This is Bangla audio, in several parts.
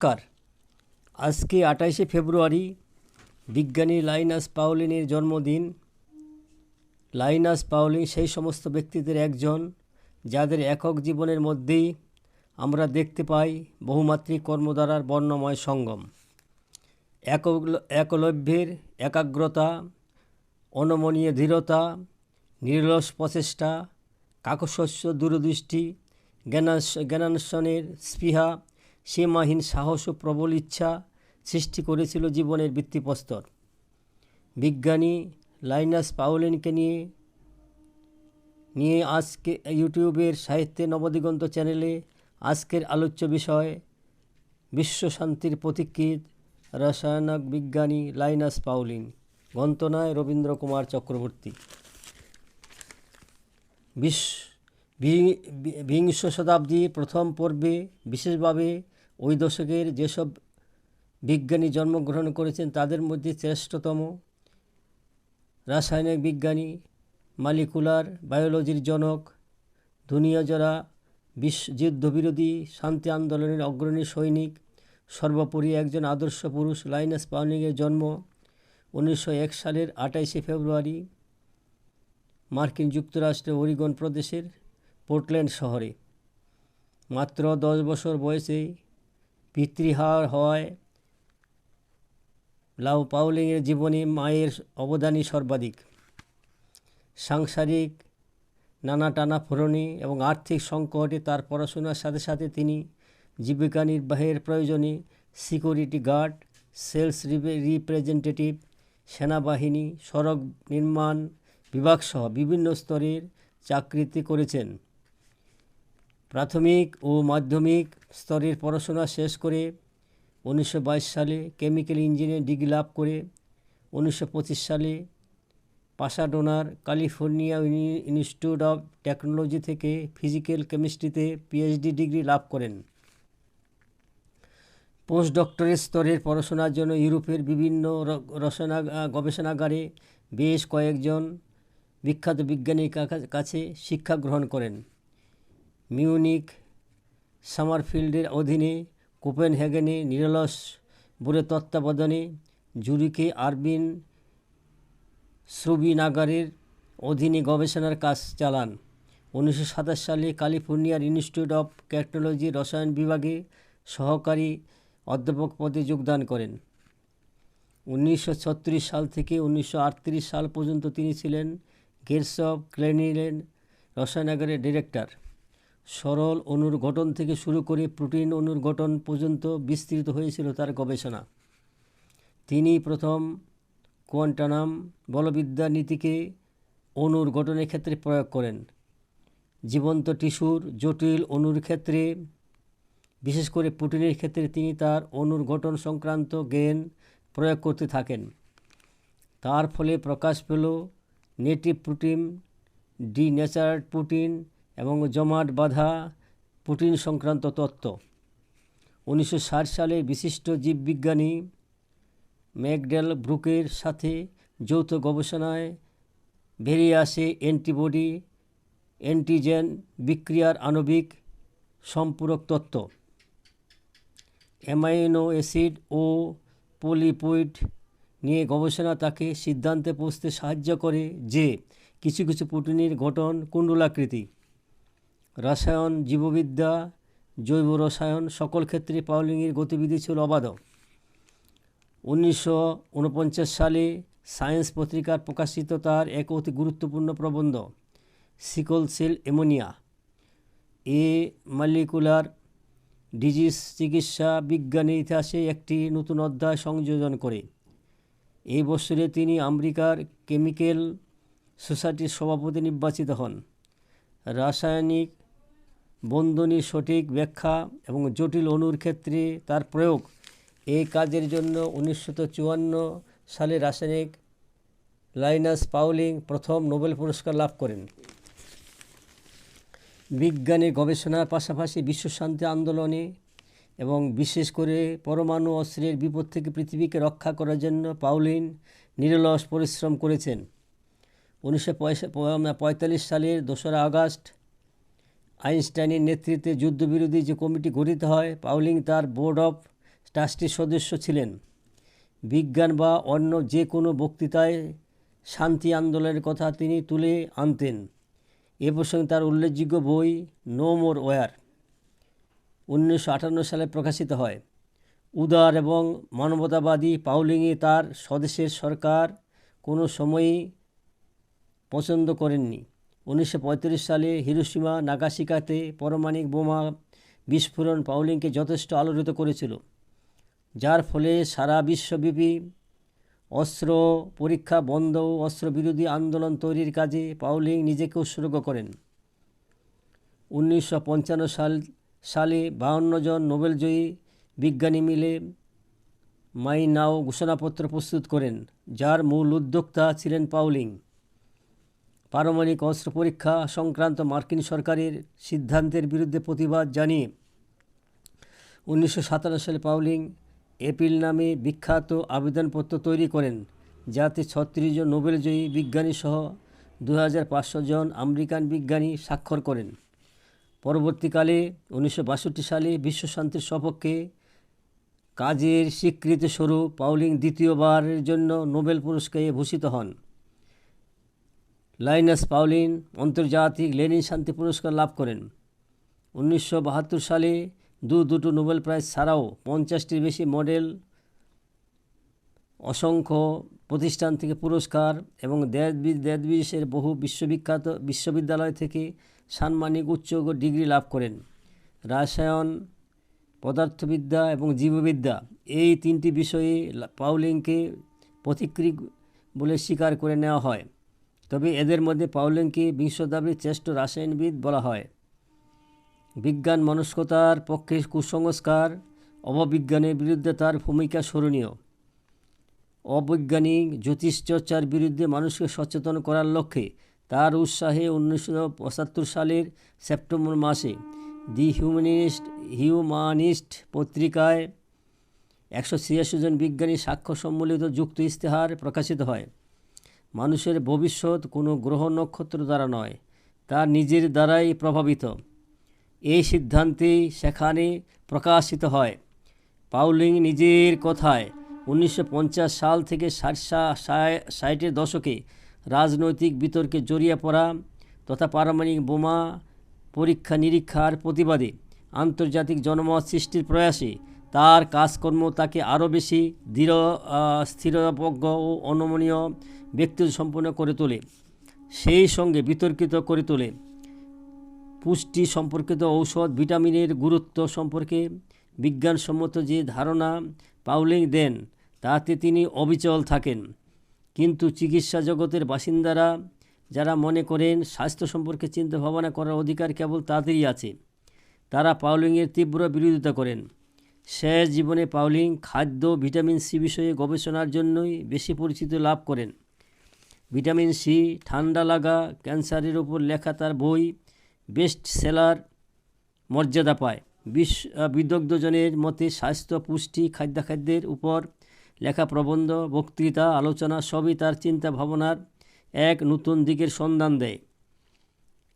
কার আজকে 28শে ফেব্রুয়ারি বিজ্ঞানী লাইনাস পাউলিনের জন্মদিন। লাইনাস পাউলিন সেই সমস্ত ব্যক্তিদের একজন যাদের একক জীবনের মধ্যেই আমরা দেখতে পাই বহুমাত্রিক কর্মধারার বর্ণময় সঙ্গম। একলব্যের একাগ্রতা, অনমনীয় দৃঢ়তা, নিরলস প্রচেষ্টা, কাকস্বচ্ছ দূরদৃষ্টি, জ্ঞানান্বেষণের স্পৃহা, সীমাহীন সাহস ও প্রবল ইচ্ছা সৃষ্টি করেছিল জীবনের ভিত্তিপ্রস্তর। বিজ্ঞানী লাইনাস পাউলিনকে নিয়ে আজকে ইউটিউবের সাহিত্যে নবদিগন্ত চ্যানেলে আজকের আলোচ্য বিষয় বিশ্ব শান্তির পথিকৃৎ রসায়ন বিজ্ঞানী লাইনাস পাউলিন। গ্রন্থনায় রবীন্দ্র কুমার চক্রবর্তী। বিংশ শতাব্দীর প্রথম পর্বে বিশেষভাবে ওই দশকের যেসব বিজ্ঞানী জন্মগ্রহণ করেছেন তাদের মধ্যে শ্রেষ্ঠতম রাসায়নিক বিজ্ঞানী, মলিকুলার বায়োলজির জনক, দুনিয়াজোড়া যুদ্ধবিরোধী শান্তি আন্দোলনের অগ্রণী সৈনিক, সর্বোপরি একজন আদর্শ পুরুষ লাইনাস পাউলিনের জন্ম 1901 সালের 28শে ফেব্রুয়ারি মার্কিন যুক্তরাষ্ট্রের ওরিগন প্রদেশের পোর্টল্যান্ড শহরে। মাত্র 10 বছর বয়সে পিতৃহারা হওয়ায় পাউলিনের জীবনে মায়ের অবদানই সর্বাধিক। সাংসারিক নানা টানাপোড়েনে এবং আর্থিক সংকটে তার পড়াশোনার সাথে সাথে তিনি জীবিকা নির্বাহের প্রয়োজনে সিকিউরিটি গার্ড, সেলস রিপ্রেজেন্টেটিভ, সেনাবাহিনী, সড়ক নির্মাণ বিভাগসহ বিভিন্ন স্তরের চাকরিতে করেছেন। প্রাথমিক ও মাধ্যমিক স্তরের পড়াশোনা শেষ করে 1922 সালে কেমিক্যাল ইঞ্জিনিয়ারিং ডিগ্রি লাভ করে 1925 সালে পাসাডোনার ক্যালিফোর্নিয়া ইনস্টিটিউট অব টেকনোলজি থেকে ফিজিক্যাল কেমিস্ট্রিতে পিএইচডি ডিগ্রি লাভ করেন। পোস্ট ডক্টরেট স্তরের পড়াশোনার জন্য ইউরোপের বিভিন্ন গবেষণাগারে বেশ কয়েকজন বিখ্যাত বিজ্ঞানীর কাছে শিক্ষা গ্রহণ করেন। মিউনিক সামারফিল্ডের অধীনে, কোপেনহেগেনে নিরলস বোরের তত্ত্বাবধানে, জুরিকে আরবিন শ্রুবিনাগারের অধীনে গবেষণার কাজ চালান। 1927 সালে ক্যালিফোর্নিয়ার ইনস্টিটিউট অব টেকনোলজি রসায়ন বিভাগে সহকারী অধ্যাপক পদে যোগদান করেন। 1936 সাল থেকে 1938 সাল পর্যন্ত তিনি ছিলেন গেরসব ক্লেনিলেন রসায়নাগারের ডিরেক্টর। সরল অণুর গঠন থেকে শুরু করে প্রোটিন অণুর গঠন পর্যন্ত বিস্তৃত হয়েছিল তার গবেষণা। তিনি প্রথম কোয়ান্টাম বলবিদ্যার নীতিকে অণুর গঠনের ক্ষেত্রে প্রয়োগ করেন। জীবন্ত টিস্যুর জটিল অণুর ক্ষেত্রে, বিশেষ করে প্রোটিনের ক্ষেত্রে তিনি তার অণুর গঠন সংক্রান্ত জ্ঞান প্রয়োগ করতে থাকেন। তার ফলে প্রকাশ পেল নেটিভ প্রোটিন, ডিনেচার্ড প্রোটিন এবং জমাট বাঁধা প্রোটিন সংক্রান্ত তত্ত্ব। 1960 সালে বিশিষ্ট জীববিজ্ঞানী ম্যাকডেল ব্রুকের সাথে যৌথ গবেষণায় বেরিয়ে আসে অ্যান্টিবডি অ্যান্টিজেন বিক্রিয়ার আণবিক সম্পূরক তত্ত্ব। অ্যামাইনো অ্যাসিড ও পলিপয়েড নিয়ে গবেষণা তাকে সিদ্ধান্তে পৌঁছতে সাহায্য করে যে কিছু কিছু প্রোটিনের গঠন কুণ্ডলাকৃতি। রসায়ন, জীববিদ্যা, জৈব রসায়ন সকল ক্ষেত্রে পাউলিনের গতিবিধি ছিল অবাধ। 1949 সালে সায়েন্স পত্রিকার প্রকাশিত তার এক অতি গুরুত্বপূর্ণ প্রবন্ধ সিকল সেল অ্যানিমিয়া এ মলিকুলার ডিজিজ চিকিৎসা বিজ্ঞানের ইতিহাসে একটি নতুন অধ্যায় সংযোজন করে। এই বছরে তিনি আমেরিকার কেমিক্যাল সোসাইটির সভাপতি নির্বাচিত হন। রাসায়নিক বন্ধনীর সঠিক ব্যাখ্যা এবং জটিল অণুর ক্ষেত্রে তার প্রয়োগ এই কাজের জন্য 1954 সালে রাসায়নিক লাইনাস পাউলিন প্রথম নোবেল পুরস্কার লাভ করেন। বিজ্ঞানের গবেষণার পাশাপাশি বিশ্বশান্তি আন্দোলনে এবং বিশেষ করে পরমাণু অস্ত্রের বিপদ থেকে পৃথিবীকে রক্ষা করার জন্য পাউলিন নিরলস পরিশ্রম করেছেন। 1945 সালের 2 আগস্ট আইনস্টাইনের নেতৃত্বে যুদ্ধবিরোধী যে কমিটি গঠিত হয়, পাউলিং তার বোর্ড অফ ট্রাস্টির সদস্য ছিলেন। বিজ্ঞান বা অন্য যে কোনো বক্তৃতায় শান্তি আন্দোলনের কথা তিনি তুলে আনতেন। এ প্রসঙ্গে তার উল্লেখযোগ্য বই নো মোর ওয়ার 1958 সালে প্রকাশিত হয়। উদার এবং মানবতাবাদী পাউলিংয়ে তার স্বদেশের সরকার কোনো সময়ই পছন্দ করেননি। 1945 সালে হিরোশিমা নাগাসাকিতে পারমাণবিক বোমা বিস্ফোরণ পাউলিংকে যথেষ্ট আলোড়িত করেছিল, যার ফলে সারা বিশ্বব্যাপী অস্ত্র পরীক্ষা বন্ধ ও অস্ত্রবিরোধী আন্দোলন তৈরির কাজে পাউলিং নিজেকে উৎসর্গ করেন। 1955 সালে 52 জন নোবেলজয়ী বিজ্ঞানী মিলে মাই নাও ঘোষণাপত্র প্রস্তুত করেন, যার মূল উদ্যোক্তা ছিলেন পাউলিং। পারমাণবিক অস্ত্র পরীক্ষা সংক্রান্ত মার্কিন সরকারের সিদ্ধান্তের বিরুদ্ধে প্রতিবাদ জানিয়ে 1957 সালে পাউলিং এপিল নামে বিখ্যাত আবেদনপত্র তৈরি করেন, যাতে 36 জন নোবেলজয়ী বিজ্ঞানী সহ 2500 জন আমেরিকান বিজ্ঞানী স্বাক্ষর করেন। পরবর্তীকালে 1962 সালে বিশ্বশান্তির সপক্ষে কাজের স্বীকৃতিস্বরূপ পাউলিং দ্বিতীয়বারের জন্য নোবেল পুরস্কারে ভূষিত হন। লাইনাস পাউলিং আন্তর্জাতিক লেনিন শান্তি পুরস্কার লাভ করেন। 1972 সালে দুটো নোবেল প্রাইজ ছাড়াও 50টির বেশি মডেল, অসংখ্য প্রতিষ্ঠান থেকে পুরস্কার এবং দেশ বিদেশের বহু বিশ্ববিদ্যালয় থেকে সাম্মানিক উচ্চ ডিগ্রি লাভ করেন। রসায়ন, পদার্থবিদ্যা এবং জীববিদ্যা এই তিনটি বিষয়ে পাউলিংকে পথিকৃৎ বলে স্বীকার করে নেওয়া হয়, তবে এদের মধ্যে পাউলিংকে বিংশ শতাব্দীর শ্রেষ্ঠ রসায়নবিদ বলা হয়। বিজ্ঞান মনস্কতার পক্ষে কুসংস্কার, অববিজ্ঞানের বিরুদ্ধে তার ভূমিকা স্মরণীয়। অবৈজ্ঞানিক জ্যোতিষচর্চার বিরুদ্ধে মানুষকে সচেতন করার লক্ষ্যে তার উৎসাহে 1975 সালের সেপ্টেম্বর মাসে দি হিউম্যানিস্ট পত্রিকায় 186 জন বিজ্ঞানী সাক্ষ্য সম্বলিত যুক্ত ইশতেহার প্রকাশিত হয়। মানুষের ভবিষ্যৎ কোনো গ্রহ নক্ষত্র দ্বারা নয়, তার নিজের দ্বারাই প্রভাবিত, এই সিদ্ধান্তেই সেখানে প্রকাশিত হয়। পাউলিং নিজের কথায় 1950 সাল থেকে 60-এর দশকে রাজনৈতিক বিতর্কে জড়িয়ে পড়া তথা পারমাণবিক বোমা পরীক্ষা নিরীক্ষার প্রতিবাদে আন্তর্জাতিক জনমত সৃষ্টির প্রয়াসে তার কাজকর্ম তাকে আরও বেশি স্থিরপ্রজ্ঞ ও অনমনীয় ব্যক্তিত্ব সম্পন্ন করে তোলে, সেই সঙ্গে বিতর্কিত করে তোলে। পুষ্টি সম্পর্কিত ঔষধ, ভিটামিনের গুরুত্ব সম্পর্কে বিজ্ঞানসম্মত যে ধারণা পাউলিং দেন তাতে তিনি অবিচল থাকেন, কিন্তু চিকিৎসা জগতের বাসিন্দারা যারা মনে করেন স্বাস্থ্য সম্পর্কে চিন্তা ভাবনা করার অধিকার কেবল তাদেরই আছে, তারা পাউলিংয়ের তীব্র বিরোধিতা করেন। শেষ জীবনে পাউলিং খাদ্য ভিটামিন সি বিষয়ে গবেষণার জন্যই বেশি পরিচিতি লাভ করেন। ভিটামিন সি ঠান্ডা লাগা ক্যান্সারের উপর লেখা তার বই বেস্ট সেলার মর্যাদা পায়। বিদগ্ধজনের মতে স্বাস্থ্য, পুষ্টি, খাদ্যাখাদ্যের উপর লেখা প্রবন্ধ, বক্তৃতা, আলোচনা সবই তার চিন্তা ভাবনার এক নতুন দিকের সন্ধান দেয়।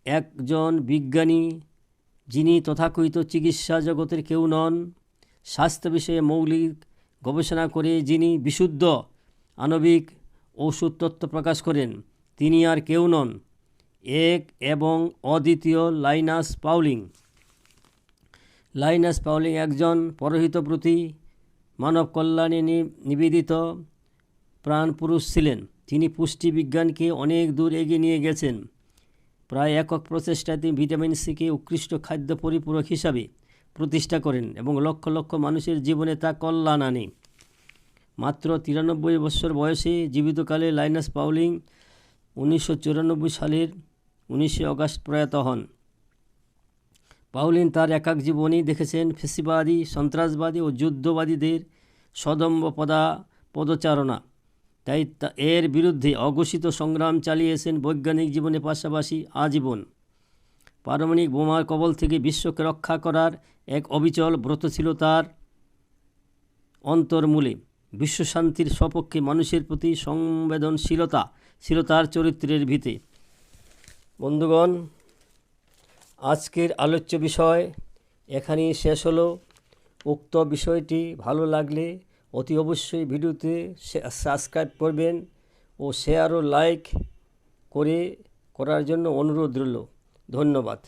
একজন বিজ্ঞানী যিনি তথাকথিত চিকিৎসা জগতের কেউ নন, স্বাস্থ্য বিষয়ে মৌলিক গবেষণা করে যিনি বিশুদ্ধ আণবিক ঔষধ তত্ত্ব প্রকাশ করেন, তিনি আর কেউ নন, এক এবং অদ্বিতীয় লাইনাস পাউলিং। লাইনাস পাউলিং একজন পরহিতব্রতী, মানব কল্যাণে নিবেদিত প্রাণপুরুষ ছিলেন। তিনি পুষ্টি বিজ্ঞানকে অনেক দূর এগিয়ে নিয়ে গেছেন। প্রায় একক প্রচেষ্টায় তিনি ভিটামিন সিকে উৎকৃষ্ট খাদ্য পরিপূরক হিসাবে প্রতিষ্ঠা করেন এবং লক্ষ লক্ষ মানুষের জীবনে তা কল্যাণ আনে। মাত্র 93 বছর বয়সে জীবিতকালে লাইনাস পাউলিং 1994 সালের 19 আগস্ট প্রয়াত হন। পাউলিং তার একাক জীবনেই দেখেছেন ফ্যাসিবাদী, সন্ত্রাসবাদী ও যুদ্ধবাদীদের সদম্ভ পদচারণা, তাই এর বিরুদ্ধে অঘোষিত সংগ্রাম চালিয়েছেন বৈজ্ঞানিক জীবনের পাশাপাশি আজীবন। পারমাণবিক বোমার কবল থেকে বিশ্বকে রক্ষা করার এক অবিচল ব্রত ছিল তার অন্তর্মূলে। বিশ্বশান্তির সপক্ষে মানুষের প্রতি সংবেদনশীলতা ছিল তার চরিত্রের ভিতে। বন্ধুগণ, আজকের আলোচ্য বিষয় এখানেই শেষ হলো। উক্ত বিষয়টি ভালো লাগলে অতি অবশ্যই ভিডিওতে সাবস্ক্রাইব করবেন ও শেয়ার ও লাইক করার জন্য অনুরোধ রইল। ধন্যবাদ।